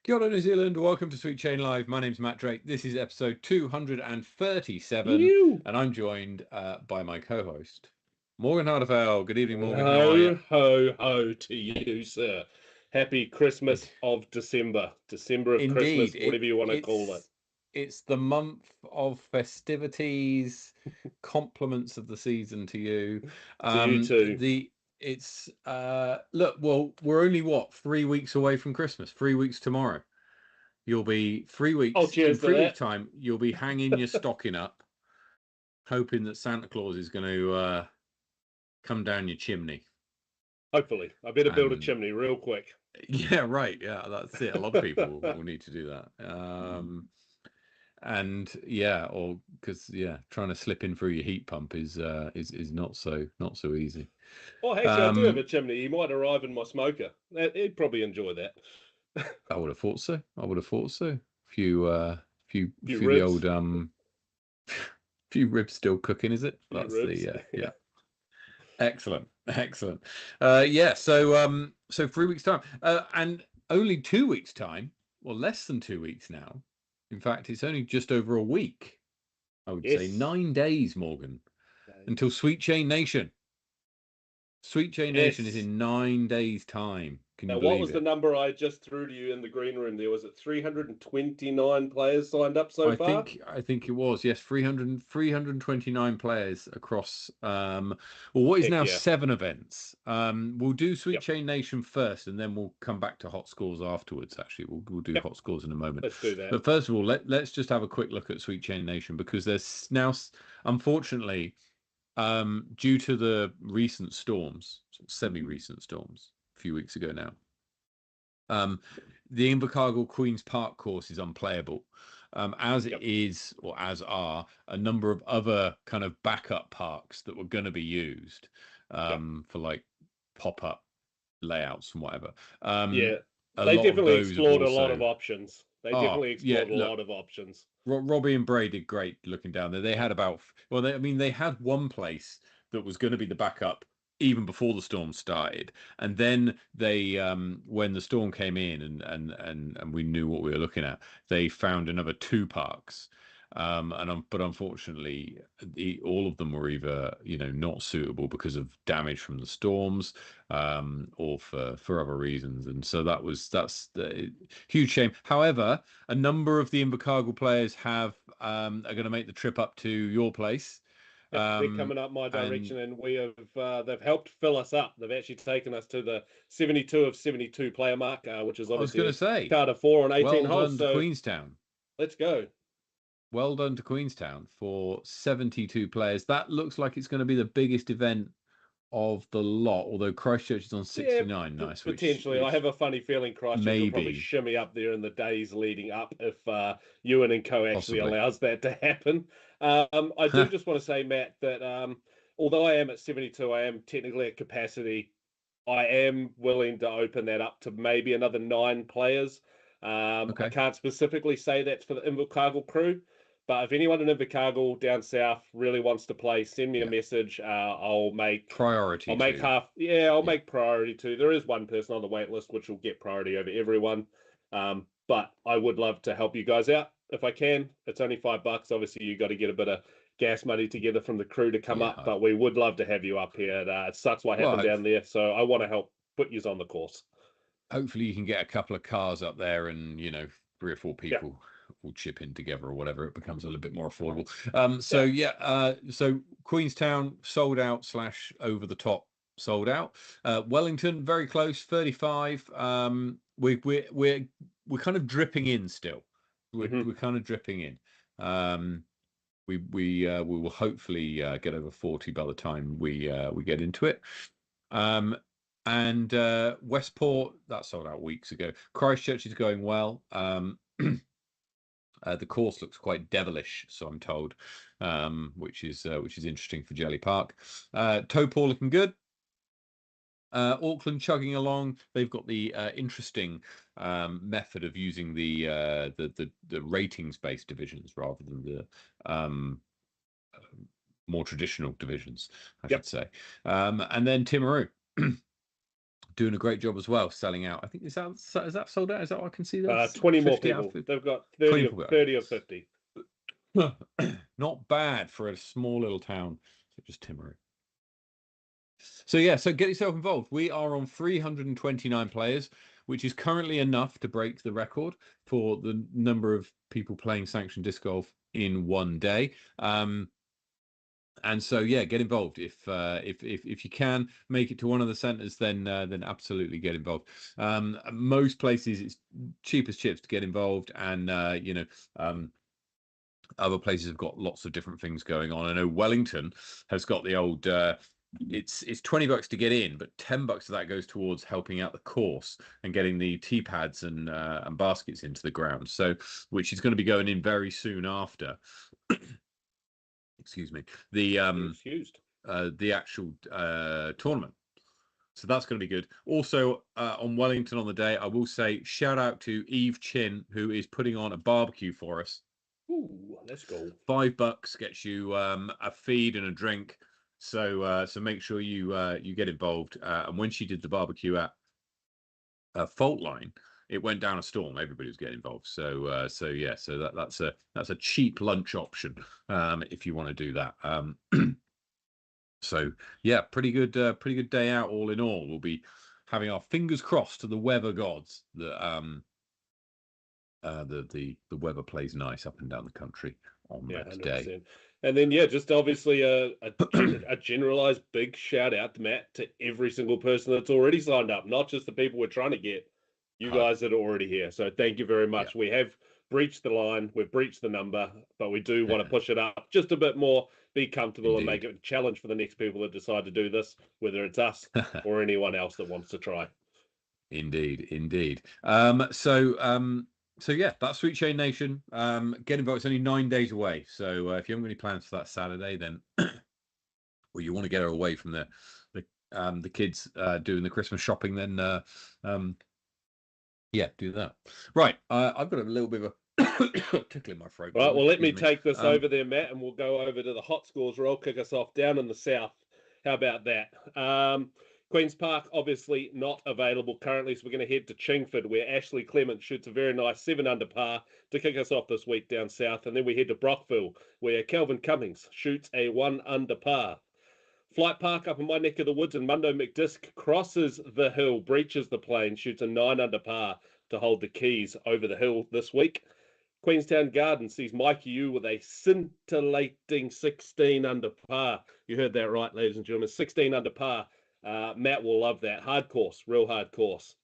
Kia ora, New Zealand. Welcome to Sweet Chain Live. My name's Matt Drake. This is episode 237, and I'm joined by my co-host, Morgan Hardefeld. Good evening, Morgan. How are you? Ho, ho to you, sir. Happy Christmas of December. December of Indeed. Christmas, whatever you want to call it. It's the month of festivities, compliments of the season to you. To you too. Look, well, we're only 3 weeks away from Christmas. 3 weeks tomorrow. You'll be 3 weeks. Cheers in 3 weeks' time, you'll be hanging your stocking up, hoping that Santa Claus is going to come down your chimney. Hopefully. I better build a chimney real quick. Yeah, right. Yeah, that's it. A lot of people will need to do that. Trying to slip in through your heat pump is not so easy. Oh, actually, I do have a chimney. He might arrive in my smoker. He'd probably enjoy that. I would have thought so. Few ribs. The old few ribs still cooking, is it? That's ribs. Yeah. Excellent. So 3 weeks time, and only 2 weeks time, or less than 2 weeks now. In fact, it's only just over a week. I would say 9 days, Morgan, until Sweet Chain Nation. Sweet Chain Nation is in 9 days' time. Can you believe what was the number I just threw to you in the green room there? Was it 329 players signed up so far? I think it was, yes, 329 players across what is now 7 events. We'll do Sweet Chain Nation first, and then we'll come back to hot scores afterwards. Actually, we'll do hot scores in a moment. Let's do that. But first of all, let's just have a quick look at Sweet Chain Nation, because there's now, unfortunately, due to the recent storms, semi-recent storms, a few weeks ago now, the Invercargill Queen's Park course is unplayable, as are a number of other kind of backup parks that were going to be used for like pop-up layouts and whatever. They definitely explored a lot of options. Robbie and Bray did great looking down there. They had they had one place that was going to be the backup even before the storm started, and then they when the storm came in and we knew what we were looking at, they found another 2 parks, but unfortunately all of them were either not suitable because of damage from the storms, or for other reasons, and so that's the huge shame. However, a number of the Invercargill players are going to make the trip up to your place. They're coming up my direction, and we have they've helped fill us up. They've actually taken us to the 72 of 72 player mark, which is obviously Carter 4 on 18 holes. Well done to Queenstown. Let's go. Well done to Queenstown for 72 players. That looks like it's going to be the biggest event of the lot, although Christchurch is on 69. Nice. Potentially. I have a funny feeling Christchurch will probably shimmy up there in the days leading up if Ewan and Co actually allows that to happen. I do just want to say, Matt, that although I am at 72, I am technically at capacity. I am willing to open that up to maybe another 9 players. I can't specifically say that's for the Invercargill crew, but if anyone in Invercargill down south really wants to play, send me a message. I'll make priority. I'll make make priority too. There is one person on the wait list which will get priority over everyone. But I would love to help you guys out if I can. It's only $5. Obviously, you got to get a bit of gas money together from the crew to come up, but we would love to have you up here. It sucks what happened down there, so I want to help put you on the course. Hopefully, you can get a couple of cars up there, and 3 or 4 people will chip in together or whatever. It becomes a little bit more affordable. So Queenstown sold out / over the top sold out. Wellington very close, 35. We're kind of dripping in still. We're kind of dripping in. We will hopefully get over 40 by the time we get into it. And Westport, that sold out weeks ago. Christchurch is going well. The course looks quite devilish, so I'm told, which is interesting for Jelly Park. Taupo looking good. Auckland chugging along. They've got the interesting method of using the ratings-based divisions rather than the more traditional divisions, I should say. And then Timaru. doing a great job as well, selling out. I think is that sold out? Is that what I can see? That's 20 more people. They've got 30 or 50. Not bad for a small little town such as Timaru. So yeah, so get yourself involved. We are on 329 players, which is currently enough to break the record for the number of people playing sanctioned disc golf in one day. And so yeah, get involved if you can make it to one of the centres, then absolutely get involved. Most places it's cheap as chips to get involved, and other places have got lots of different things going on. I know Wellington has got the old it's $20 to get in, but $10 of that goes towards helping out the course and getting the tee pads and baskets into the ground. So, which is going to be going in very soon after. Excuse me. The actual tournament. So that's going to be good. Also, on Wellington on the day, I will say shout out to Eve Chin, who is putting on a barbecue for us. Ooh, let's go. $5 gets you a feed and a drink. So make sure you get involved. And when she did the barbecue at Fault Line, it went down a storm. Everybody was getting involved. So that's a cheap lunch option if you want to do that. So yeah, pretty good day out all in all. We'll be having our fingers crossed to the weather gods that the weather plays nice up and down the country on that day. And then just obviously a generalized big shout out to Matt, to every single person that's already signed up, not just the people we're trying to get, you guys that are already here. So thank you very much. Yeah. We have breached the line, we've breached the number, but we do want to push it up just a bit more, be comfortable and make it a challenge for the next people that decide to do this, whether it's us or anyone else that wants to try. Indeed. So yeah, that's Sweet Chain Nation. Get involved. It's only 9 days away. So if you haven't got any plans for that Saturday, then or you want to get her away from the kids doing the Christmas shopping, then yeah, do that. Right. I've got a little bit of a tickle in my throat. Right. Well, let me take this over there, Matt, and we'll go over to the hot scores roll, kick us off down in the south. How about that? Queen's Park, obviously not available currently, so we're going to head to Chingford, where Ashley Clement shoots a very nice 7 under par to kick us off this week down south. And then we head to Brockville, where Calvin Cummings shoots a 1 under par. Flight Park up in my neck of the woods, and Mundo McDisc crosses the hill, breaches the plane, shoots a 9 under par to hold the keys over the hill this week. Queenstown Garden sees Mikey Yu with a scintillating 16 under par. You heard that right, ladies and gentlemen, 16 under par. Matt will love that. Hard course, real hard course.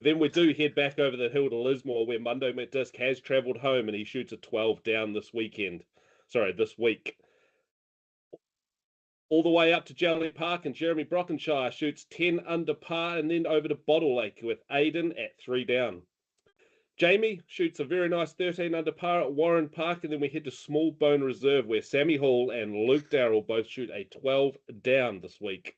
Then we do head back over the hill to Lismore, where Mundo McDisc has travelled home and he shoots a 12 down this week. All the way up to Jelly Park, and Jeremy Brockenshire shoots 10 under par, and then over to Bottle Lake with Aiden at 3 down. Jamie shoots a very nice 13 under par at Warren Park, and then we head to Small Bone Reserve, where Sammy Hall and Luke Darrell both shoot a 12 down this week.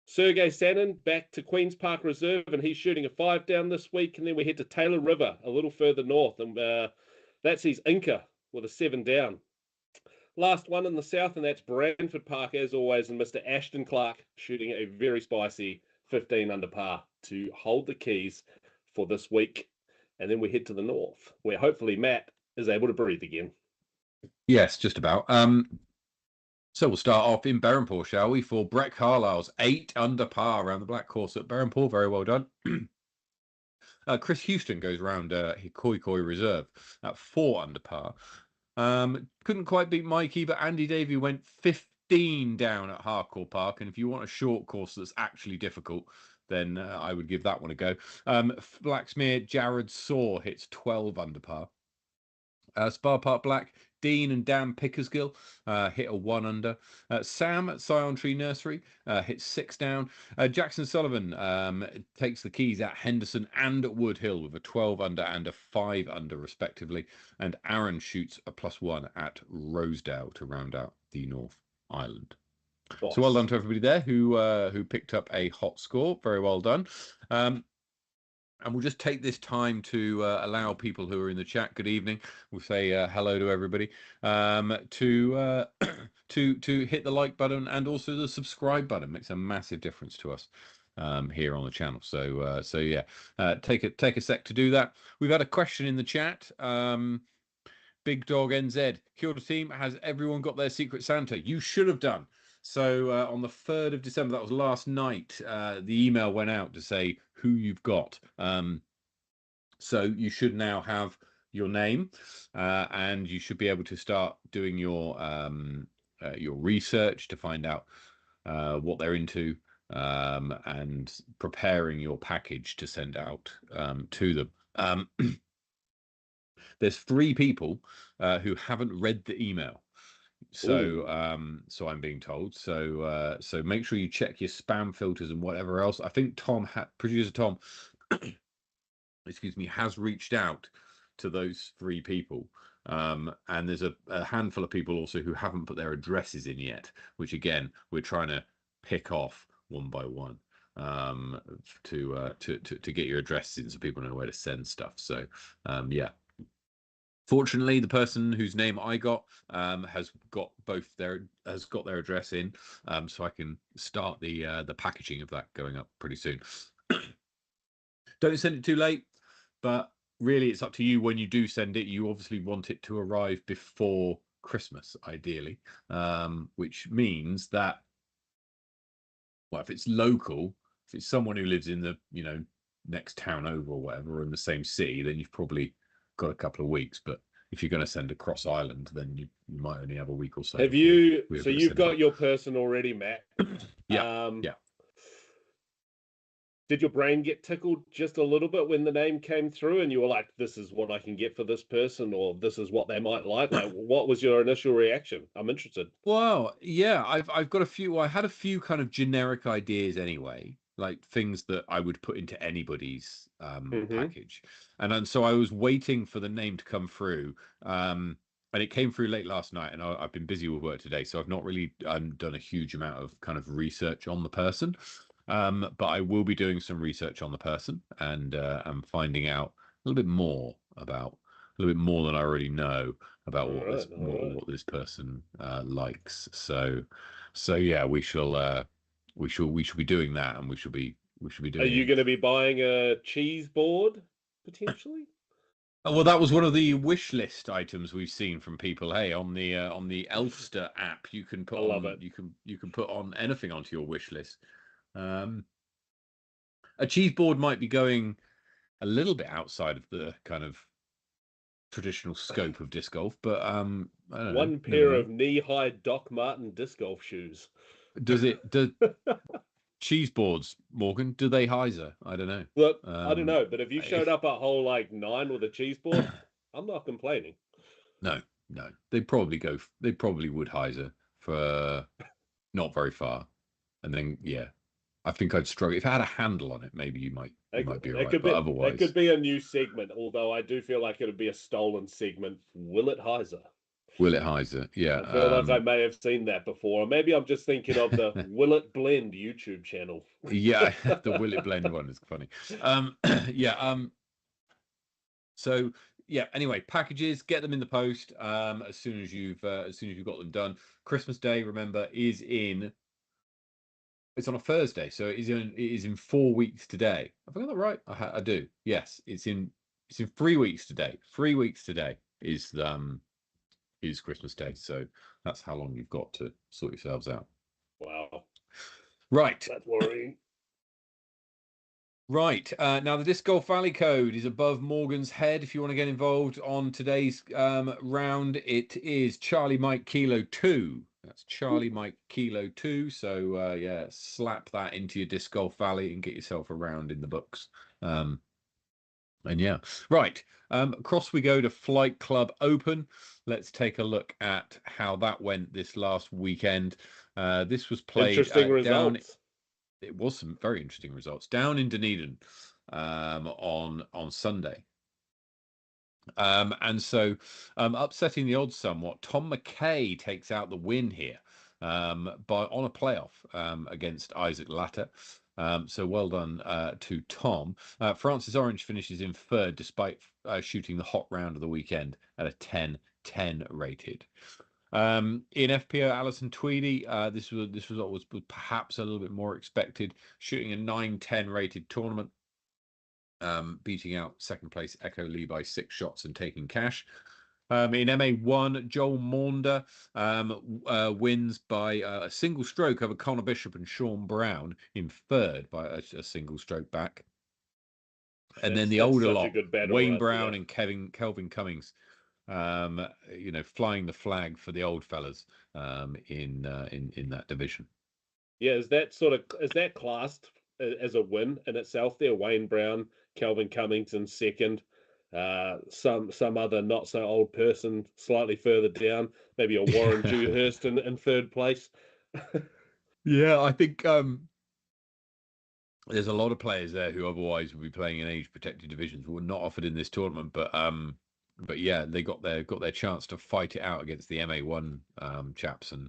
Sergey Sannon back to Queen's Park Reserve, and he's shooting a 5 down this week. And then we head to Taylor River, a little further north, and that sees Inca with a 7 down. Last one in the south, and that's Brantford Park, as always, and Mr. Ashton Clark shooting a very spicy 15 under par to hold the keys for this week. And then we head to the north, where hopefully Matt is able to breathe again. Yes, just about. So we'll start off in Berrenport, shall we, for Brett Carlisle's 8 under par around the black course at Berrenport. Very well done. Chris Houston goes round Hikoi Koi Reserve at 4 under par. Couldn't quite beat Mikey, but Andy Davey went 15 down at Harcourt Park. And if you want a short course that's actually difficult, then I would give that one a go. Blacksmere Jared Saw hits 12 under par. Spa Park Black, Dean and Dan Pickersgill hit a 1 under. Sam at Scion Tree Nursery hits 6 down. Jackson Sullivan takes the keys at Henderson and at Wood Hill with a 12 under and a 5 under respectively. And Aaron shoots a +1 at Rosedale to round out the North Island. Boss. So well done to everybody there who picked up a hot score. Very well done. And we'll just take this time to allow people who are in the chat, good evening. We'll say hello to everybody, to hit the like button and also the subscribe button. Makes a massive difference to us. here on the channel. So yeah, take a sec to do that. We've had a question in the chat. Big Dog NZ, Kia ora team, has everyone got their Secret Santa? You should have done. So on the 3rd of December, that was last night, the email went out to say who you've got. So you should now have your name, and you should be able to start doing your research to find out what they're into, and preparing your package to send out to them. There's 3 people who haven't read the email. So so I'm being told. So make sure you check your spam filters and whatever else. I think producer Tom excuse me, has reached out to those 3 people. And there's a handful of people also who haven't put their addresses in yet, which again, we're trying to pick off one by one, to get your addresses in so people know where to send stuff. So yeah. Fortunately, the person whose name I got has got their address in, so I can start the packaging of that going up pretty soon. Don't send it too late, but really it's up to you when you do send it. You obviously want it to arrive before Christmas, ideally, which means that, well, if it's local, if it's someone who lives in the next town over or whatever, or in the same city, then you've probably got a couple of weeks. But if you're going to send across Ireland, then you might only have a week or so. Have you? So you've got your person already, Matt. Yeah. Yeah. Did your brain get tickled just a little bit when the name came through, and you were like, "This is what I can get for this person," or "This is what they might like"? Like, what was your initial reaction? I'm interested. Well, yeah, I've got a few. Well, I had a few kind of generic ideas anyway, like things that I would put into anybody's package, and so I was waiting for the name to come through, and it came through late last night, and I've been busy with work today, so I've not really done a huge amount of kind of research on the person, but I will be doing some research on the person, and I'm finding out a little bit more than I already know about what this person likes. So yeah, we shall be doing that, and we should be doing. Are you going to be buying a cheese board potentially? Well, that was one of the wish list items we've seen from people. Hey, on the Elfster app, you can put you can put on anything onto your wish list. A cheese board might be going a little bit outside of the kind of traditional scope of disc golf, but I don't know. One pair of knee-high Doc Marten disc golf shoes. Does cheese boards, Morgan, do they hyzer? I don't know. Look, I don't know, but if you showed up at hole like 9 with a cheese board, I'm not complaining. No, they probably would hyzer for not very far, and then yeah, I think I'd struggle if it had a handle on it. Maybe you might be right, but otherwise, it could be a new segment. Although I do feel like it would be a stolen segment. Will it hyzer? Will it hyzer? Yeah, I feel like I may have seen that before. Or maybe I'm just thinking of the Will It Blend YouTube channel. Yeah, the Will It Blend one is funny. Yeah. So yeah. Anyway, packages, get them in the post as soon as you've got them done. Christmas Day, remember, is in. It's on a Thursday, so it is in 4 weeks today. Have I got that right? I do. Yes, it's in 3 weeks today. 3 weeks today is Christmas Day, so that's how long you've got to sort yourselves out. Wow. Right. That's worrying. Right. Now the Disc Golf Valley code is above Morgan's head. If you want to get involved on today's round, it is Charlie Mike Kilo 2. That's Charlie Mike Kilo 2. So yeah, slap that into your Disc Golf Valley and get yourself a round in the books. And yeah, right. Across we go to Flight Club Open. Let's take a look at how that went this last weekend. This was played interesting results. It was some very interesting results down in Dunedin on Sunday. And so upsetting the odds somewhat, Tom McKay takes out the win here on a playoff against Isaac Latter. So well done to Tom. Francis Orange finishes in 3rd despite shooting the hot round of the weekend at a 10-10 rated. In FPO, Alison Tweedy, this result was perhaps a little bit more expected, shooting a 9-10 rated tournament, beating out second place Echo Lee by 6 shots and taking cash. In MA1, Joel Maunder wins by a single stroke over Connor Bishop and Sean Brown in third by a single stroke back. And then the older lot, Wayne Brown and Kelvin Cummings, flying the flag for the old fellas in that division. Yeah, is that classed as a win in itself there? Wayne Brown, Kelvin Cummings in second, some other not so old person slightly further down, maybe a Warren Dewhurst in third place. Yeah, I think there's a lot of players there who otherwise would be playing in age protected divisions who were not offered in this tournament, but yeah, they got their chance to fight it out against the MA1 chaps, and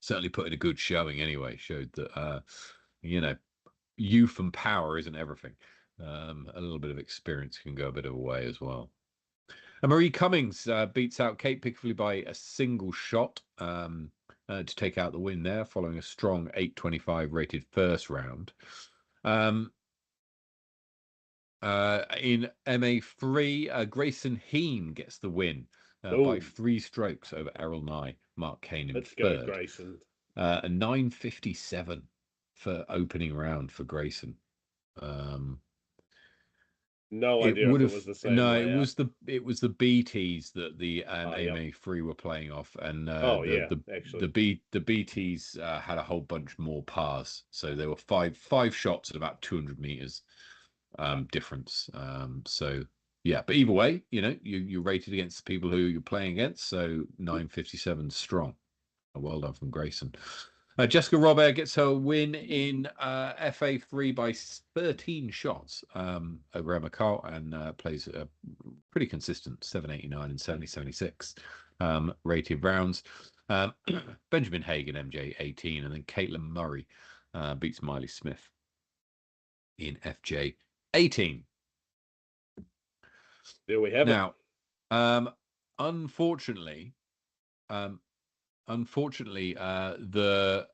certainly put in a good showing anyway. Showed that youth and power isn't everything. A little bit of experience can go a bit of a way as well. And Marie Cummings beats out Kate Pickford by a single shot to take out the win there, following a strong 8.25 rated first round. In MA3, Grayson Heen gets the win by 3 strokes over Errol Nye, Mark Kane in third. Let's go, Grayson. A 9.57 for opening round for Grayson. No idea if it was the same. No, it was the BTs that the MA3 were playing off, and the BTs had a whole bunch more pars, so there were five shots at about 200 meters difference. So yeah, but either way, you're rated against the people who you're playing against, so 9.57 strong. Well done from Grayson. Jessica Robert gets her win in FA3 by 13 shots over Emma Carl, and plays a pretty consistent 7.89 and 70.76 rated rounds. Benjamin Hagan, MJ 18, and then Caitlin Murray beats Miley Smith in FJ 18. There we have it. Now, unfortunately, the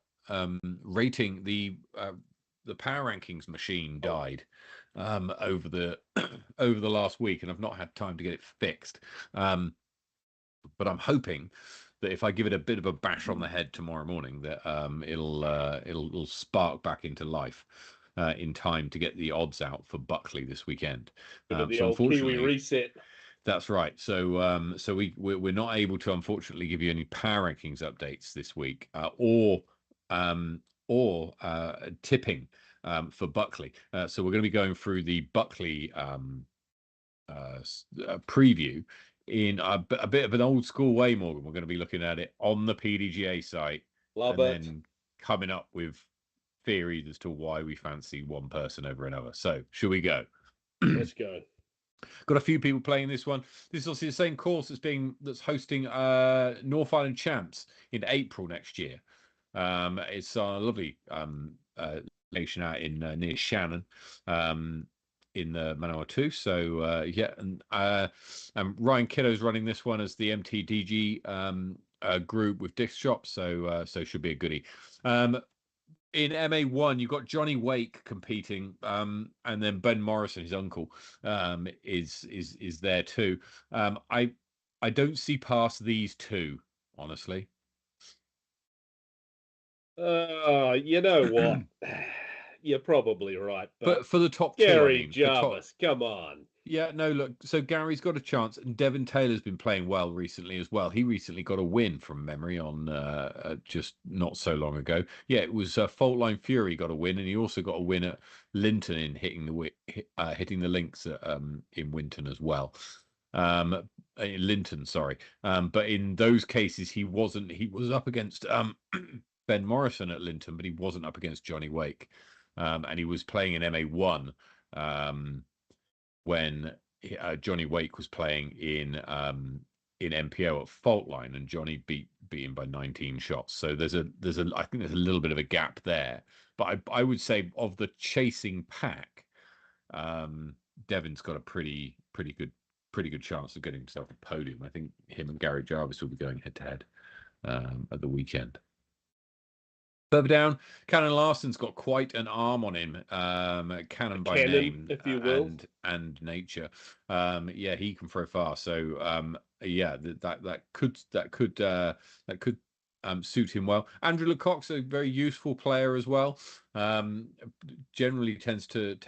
rating, the power rankings machine died over the last week, and I've not had time to get it fixed. But I'm hoping that if I give it a bit of a bash on the head tomorrow morning, that it'll spark back into life in time to get the odds out for Buckley this weekend. So unfortunately, Kiwi reset. That's right. So we're not able to, unfortunately, give you any power rankings updates this week, or tipping for Buckley. So we're going to be going through the Buckley preview in a bit of an old school way, Morgan. We're going to be looking at it on the PDGA site, then coming up with theories as to why we fancy one person over another. So should we go? Let's go. Got a few people playing this one. This is obviously the same course that's hosting North Island Champs in April next year. It's a lovely location out in near Shannon, in the Manawatu. So yeah, and Ryan Kiddo's running this one as the NZDG group with disc shop. So should be a goodie. In MA1, you've got Johnny Wake competing, and then Ben Morrison, his uncle, is there too. I don't see past these two, honestly. You know what? You're probably right. But for the top Gary Jarvis, come on. Yeah, no, look, so Gary's got a chance, and Devin Taylor's been playing well recently as well. He recently got a win from memory on just not so long ago. Yeah, it was Faultline Fury got a win, and he also got a win at Linton in hitting the links in Winton as well. In Linton, sorry. But in those cases, he was up against Ben Morrison at Linton, but he wasn't up against Johnny Wake. And he was playing in MA1 when Johnny Wake was playing in MPO at Faultline, and Johnny beat him by 19 shots. So I think there's a little bit of a gap there. But I would say of the chasing pack, Devin's got a pretty good pretty good chance of getting himself a podium. I think him and Gary Jarvis will be going head to head at the weekend. Further down, Cannon Larson's got quite an arm on him. Cannon by name, if you will, and nature. Yeah, he can throw far. So yeah, that could suit him well. Andrew Lecoq's a very useful player as well. Generally tends to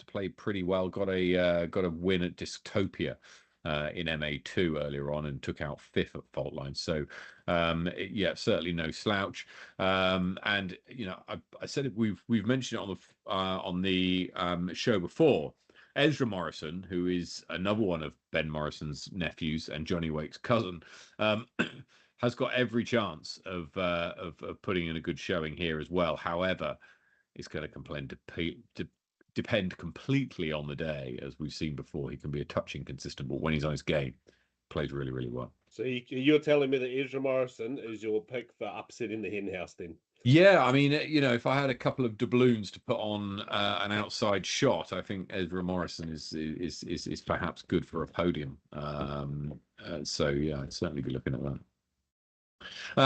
play pretty well. Got a win at Dystopia in MA2 earlier on and took out fifth at Fault Line. So yeah, certainly no slouch. And you know, I said it, we've mentioned it on the show before. Ezra Morrison, who is another one of Ben Morrison's nephews and Johnny Wake's cousin, has got every chance of putting in a good showing here as well. However, it's going to depend completely on the day. As we've seen before, he can be a touch inconsistent, but when he's on his game, plays really, really well. So you're telling me that Ezra Morrison is your pick for upsetting the hen house then? Yeah, I mean, you know, if I had a couple of doubloons to put on an outside shot, I think Ezra Morrison is perhaps good for a podium. So yeah, I'd certainly be looking at that.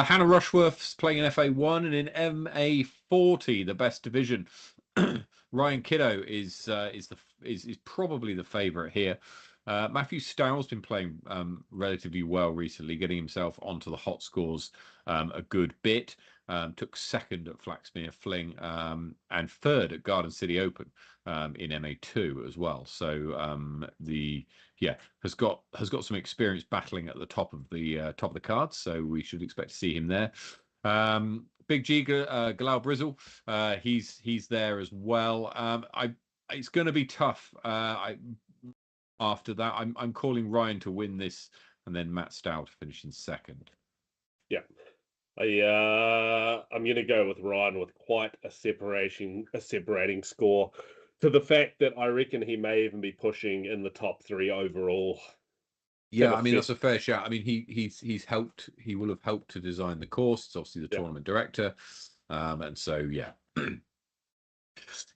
Hannah Rushworth's playing in FA1 and in MA40, the best division. Ryan Kiddo is probably the favourite here. Matthew Stowell's been playing relatively well recently, getting himself onto the hot scores a good bit. Took second at Flaxmere Fling and third at Garden City Open in MA2 as well. So has got some experience battling at the top of the cards. So we should expect to see him there. Big G Galal Brizzle, he's there as well. It's going to be tough. After that, I'm calling Ryan to win this, and then Matt Stow to finish in second. Yeah, I'm going to go with Ryan with quite a separating score, to the fact that I reckon he may even be pushing in the top 3 overall. Yeah, I mean that's a fair shout. I mean he's helped. He will have helped to design the course. It's obviously the tournament director, and so yeah.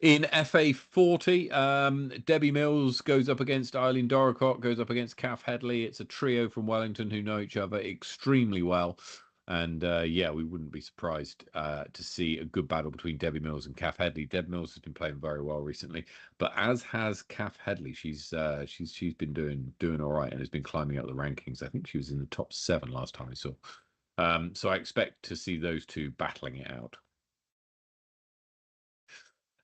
In FA40, Debbie Mills goes up against Eileen Doricott, goes up against Kath Headley. It's a trio from Wellington who know each other extremely well. And yeah, we wouldn't be surprised to see a good battle between Debbie Mills and Kath Headley. Deb Mills has been playing very well recently, but as has Kath Headley. She's been doing all right and has been climbing up the rankings. I think she was in the top 7 last time I saw. So I expect to see those two battling it out.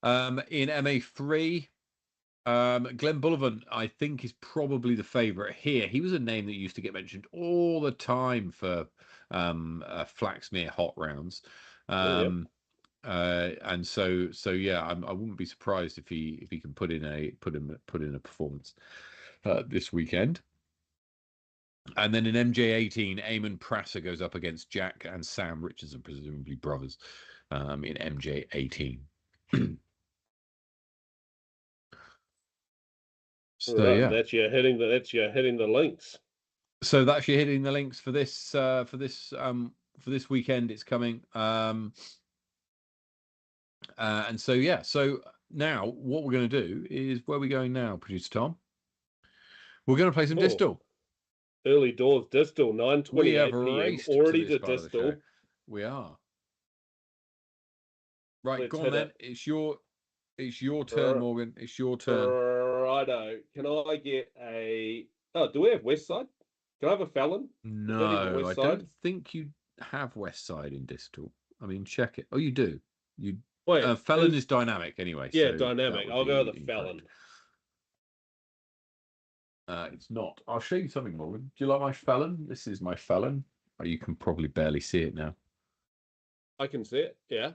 In MA3, Glenn Bullivant, I think, is probably the favourite here. He was a name that used to get mentioned all the time for Flaxmere hot rounds. And so yeah, I wouldn't be surprised if he can put in a performance this weekend. And then in MJ18, Eamon Prasser goes up against Jack and Sam Richardson, presumably brothers, in MJ18. So right, yeah, that's you hitting the links. So that's you hitting the links for this weekend. It's coming. And so yeah, so now what we're going to do is, where are we going now, producer Tom? We're going to play some Distal. Early doors Distal, 9:28 p.m. Already to Distal. We are. Right, let's go on then. It's your turn, Morgan. It's your turn. Righto. Can I get a... Oh, do we have Westside? Can I have a Fallon? No, I don't think you have Westside in Distal. I mean, check it. Oh, you do. You... Wait, Fallon is dynamic anyway. Yeah, so dynamic. I'll go with the Fallon. It's not. I'll show you something, Morgan. Do you like my Fallon? This is my Fallon. Oh, you can probably barely see it now. I can see it, yeah.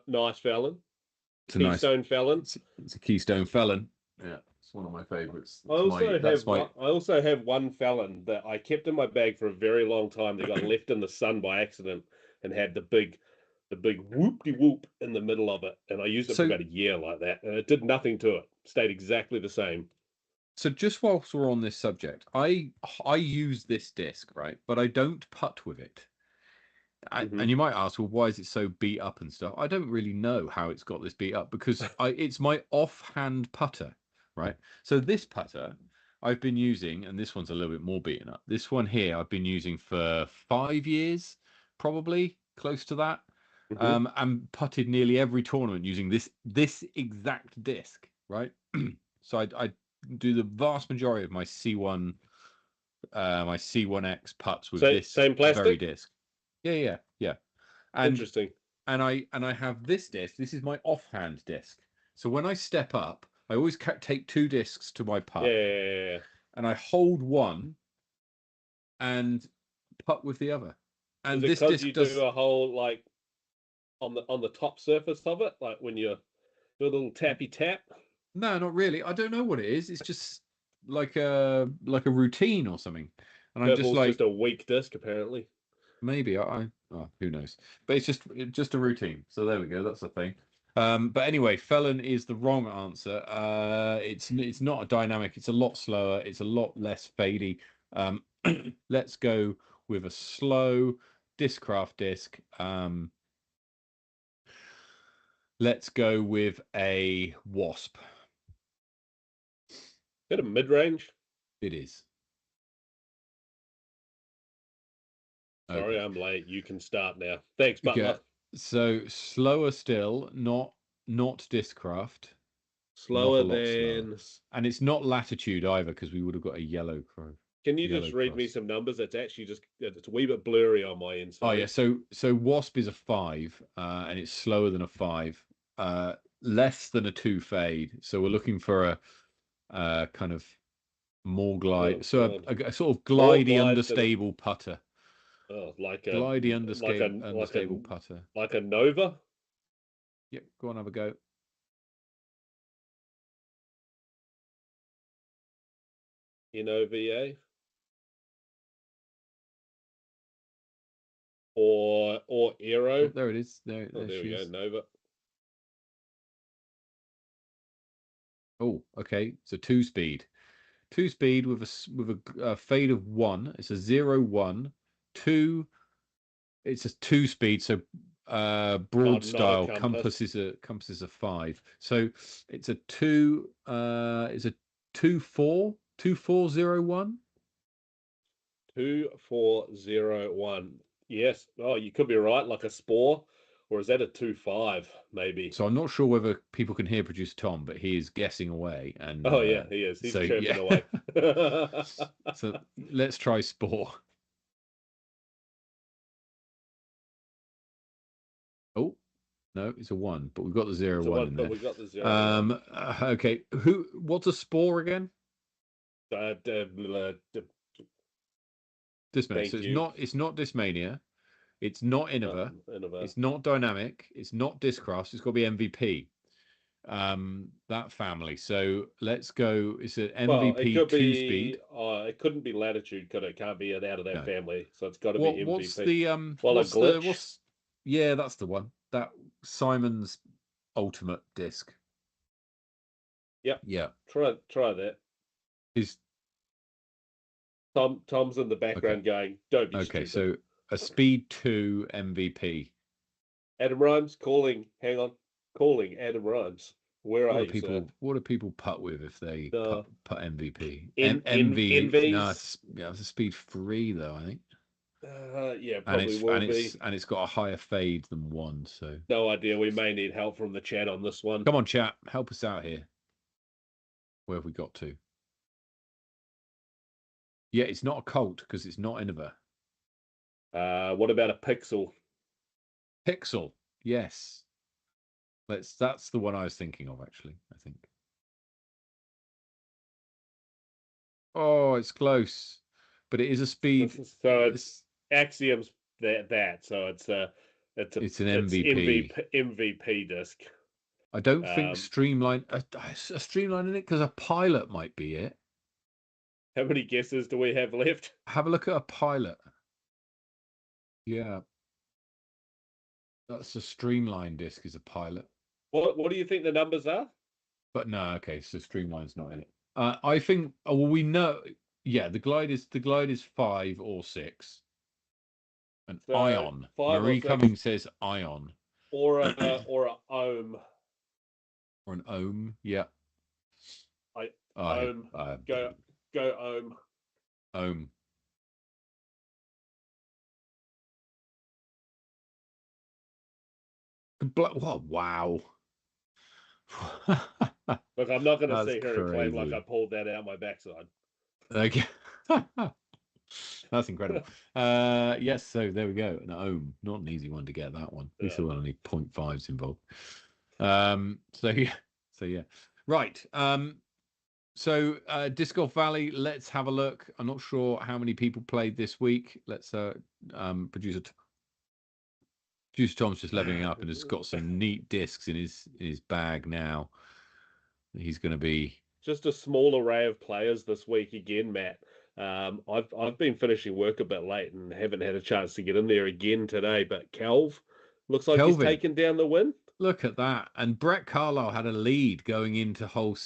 Nice Fallon. Keystone Fallon. It's a Keystone Fallon. Yeah, it's one of my favourites. I also have one Fallon that I kept in my bag for a very long time that got left in the sun by accident and had the big whoop-de-whoop in the middle of it. And I used it for about a year like that. And it did nothing to it. Stayed exactly the same. So just whilst we're on this subject, I use this disc, right? But I don't putt with it. And you might ask, well, why is it so beat up and stuff? I don't really know how it's got this beat up, because it's my offhand putter, right? So this putter, I've been using, and this one's a little bit more beaten up. This one here I've been using for 5 years, probably close to that. And putted nearly every tournament using this exact disc, right? So I do the vast majority of my C1 my C1X putts with this same plastic? very disc. Yeah. And interesting. And I have this disc. This is my offhand disc. So when I step up, I always take 2 discs to my putt. Yeah. And I hold one and putt with the other. And is it this because disc you does do a whole like on the top surface of it, like when you do a little tappy tap? No, not really. I don't know what it is. It's just like a routine or something. And I'm just Purple's like, just a weak disc, apparently. maybe who knows? But it's just a routine. So there we go. That's the thing. But anyway, Felon is the wrong answer. It's not a dynamic. It's a lot slower. It's a lot less fadey. Let's go with a slow Discraft disc. Let's go with a Wasp. Is that a mid-range? It is. Sorry, Okay. I'm late. You can start now. Thanks, Butler. Okay. So slower still, not Discraft. Slower than. Slower. And it's not Latitude either, because we would have got a yellow crow. Can you just read me some numbers? It's actually it's a wee bit blurry on my end. Oh yeah, so Wasp is a 5, and it's slower than a 5, less than a 2 fade. So we're looking for a kind of more glide, a sort of glidey understable putter. Oh, like a glidey understable putter, like a Nova. Yep, go on, have a go. NOVA. Or Aero. Oh, there it is. There we go. Nova. Oh, okay. So 2-speed. 2-speed with a fade of 1. It's a 0-1. 2. It's a 2-speed. So broad style compass is a 5. So it's a 2. It's a 2-4. 2401. 2401. Yes. Oh, you could be right. Like a Spore. Or is that a 2-5, maybe? So I'm not sure whether people can hear producer Tom, but he is guessing away. And oh yeah, he is. He's chirping away. So let's try Spore. Oh no, it's a 1, but we've got the 0-1 in there. But we got the 0. Okay. What's a Spore again? Dismania. So it's not Dismania. It's not Innova. It's not Dynamic. It's not Discraft. It's got to be MVP. That family. So let's go. It's an MVP 2-speed. It couldn't be Latitude, could it? Can't be out of that family. So it's got to be MVP. What's the yeah, that's the one. That Simon's Ultimate disc. Yep. Yeah. Try that. Is Tom's in the background going, don't be stupid. So a Speed 2 MVP. Adam Rhymes calling. Hang on. Calling Adam Rhymes. Where are you, people? Sir? What do people putt with if they putt MVP? MV. No, it's a Speed 3 though, I think. Yeah, probably and it's got a higher fade than 1. So no idea. We may need help from the chat on this one. Come on, chat, help us out here. Where have we got to? Yeah, it's not a Colt because it's not Innova. What about a Pixel? Pixel, yes. That's the one I was thinking of, actually, I think. Oh, it's close. But it is a speed. So it's Axioms that. So it's an MVP disc. I don't think Streamline a Streamline in it, because a Pilot might be it. How many guesses do we have left? Have a look at a Pilot. Yeah. That's a Streamline disc, is a Pilot. What do you think the numbers are? But no, okay, so Streamline's not in it. I think we know. Yeah, the glide is 5 or 6. An Ion. Marie Cummings says Ion. Or a Ohm. Or an Ohm, yeah. Ohm. Go Go Ohm. Ohm. Oh, wow. Look, I'm not going to sit here crazy. and claim like I pulled that out my backside. Okay. That's incredible. Yes, so there we go. An ohm. Not an easy one to get, that one. We saw only 0.5s involved. So yeah. Right. So Disc Golf Valley, let's have a look. I'm not sure how many people played this week. Let's producer Tom's just leveling up and has got some neat discs in his bag now. He's going to be just a small array of players this week again, Matt. I've been finishing work a bit late and haven't had a chance to get in there again today. But looks like Kelvin. He's taken down the win. Look at that. And Brett Carlisle had a lead going into hole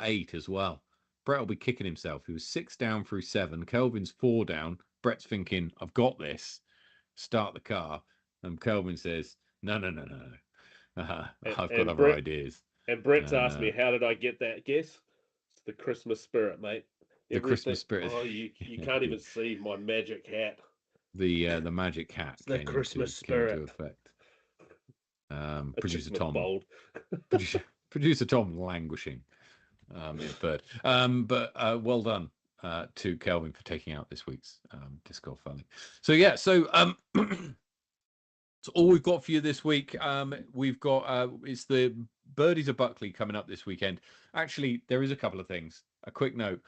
8 as well. Brett will be kicking himself. He was 6 down through 7. Kelvin's 4 down. Brett's thinking, I've got this. Start the car. And Kelvin says, no. I've got other ideas. And Brett's asked me, how did I get that? Guess? It's the Christmas spirit, mate. The Christmas spirit. Oh, you can't even see my magic hat. The magic hat it's the Christmas spirit. Came into effect. Producer Tom. Bold. producer Tom languishing in third. But well done to Kelvin for taking out this week's Disc Golf Valley. So yeah, so it's all we've got for you this week. We've got it's the Birdies of Buckley coming up this weekend. Actually, there is a couple of things. A quick note.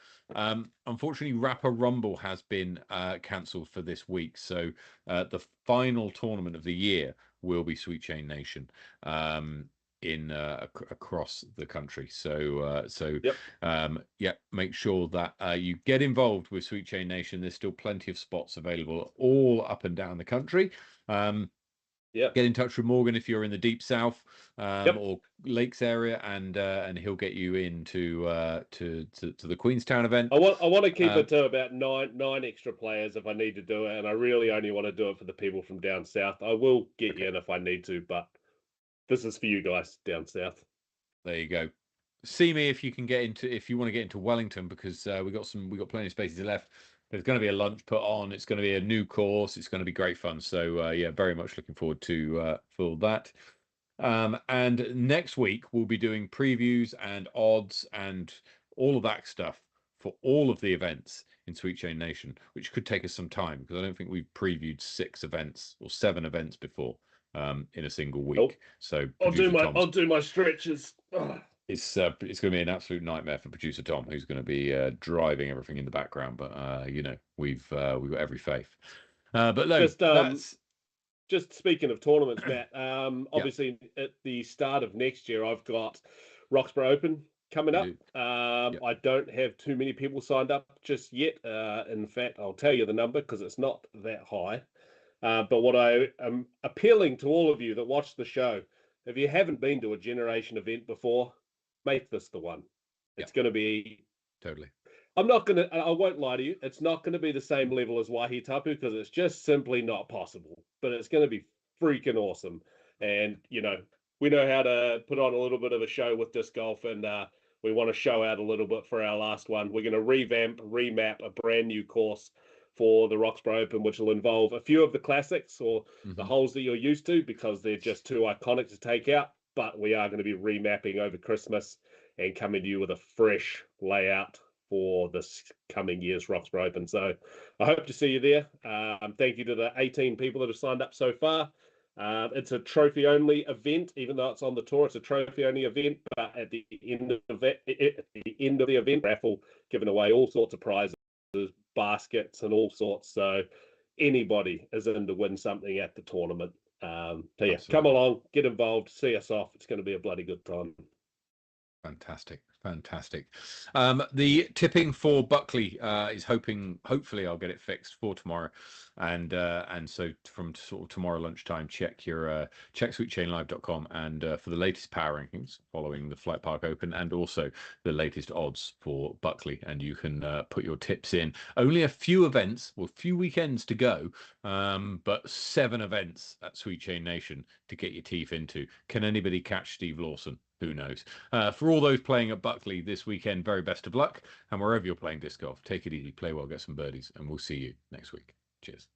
Unfortunately, Rapper Rumble has been cancelled for this week. So the final tournament of the year will be Sweet Chain Nation in across the country. So make sure that you get involved with Sweet Chain Nation. There's still plenty of spots available all up and down the country. Get in touch with Morgan if you're in the deep south or Lakes area, and he'll get you into to the Queenstown event. I want to keep it to about nine extra players if I need to do it, and I really only want to do it for the people from down south. I will get you in if I need to, but this is for you guys down south. There you go. See me if you want to get into Wellington, because we got plenty of spaces left. There's going to be a lunch put on. It's going to be a new course. It's going to be great fun. So yeah, very much looking forward to for that. And next week we'll be doing previews and odds and all of that stuff for all of the events in Sweet Chain Nation, which could take us some time because I don't think we've previewed 6 events or 7 events before in a single week. Nope. So I'll do my stretches. It's going to be an absolute nightmare for producer Tom, who's going to be driving everything in the background. But we've got every faith. But no, just speaking of tournaments, Matt. Obviously, at the start of next year, I've got Roxburgh Open coming up. I don't have too many people signed up just yet. In fact, I'll tell you the number because it's not that high. But what I am appealing to all of you that watch the show, if you haven't been to a Generation event before, make this the one. It's going to be totally. I won't lie to you. It's not going to be the same level as Wahitapu because it's just simply not possible. But it's going to be freaking awesome. And, we know how to put on a little bit of a show with disc golf, and we want to show out a little bit for our last one. We're going to remap a brand new course for the Roxburgh Open, which will involve a few of the classics or the holes that you're used to because they're just too iconic to take out. But we are going to be remapping over Christmas and coming to you with a fresh layout for this coming year's Roxburgh Open. So I hope to see you there. Thank you to the 18 people that have signed up so far. It's a trophy-only event, even though it's on the tour. It's a trophy-only event, but at the end of the event, raffle giving away all sorts of prizes, baskets, and all sorts. So anybody is in to win something at the tournament. So yeah, Absolutely. Come along, get involved, see us off. It's going to be a bloody good time. Fantastic. The tipping for Buckley is hopefully I'll get it fixed for tomorrow. And so from sort of tomorrow lunchtime, check sweetchainlive.com and for the latest power rankings following the Flight Park Open, and also the latest odds for Buckley, and you can put your tips in. Only a few events, well, a few weekends to go, but 7 events at Sweet Chain Nation to get your teeth into. Can anybody catch Steve Lawson? Who knows? For all those playing at Buckley this weekend, very best of luck. And wherever you're playing disc golf, take it easy, play well, get some birdies, and we'll see you next week. Cheers.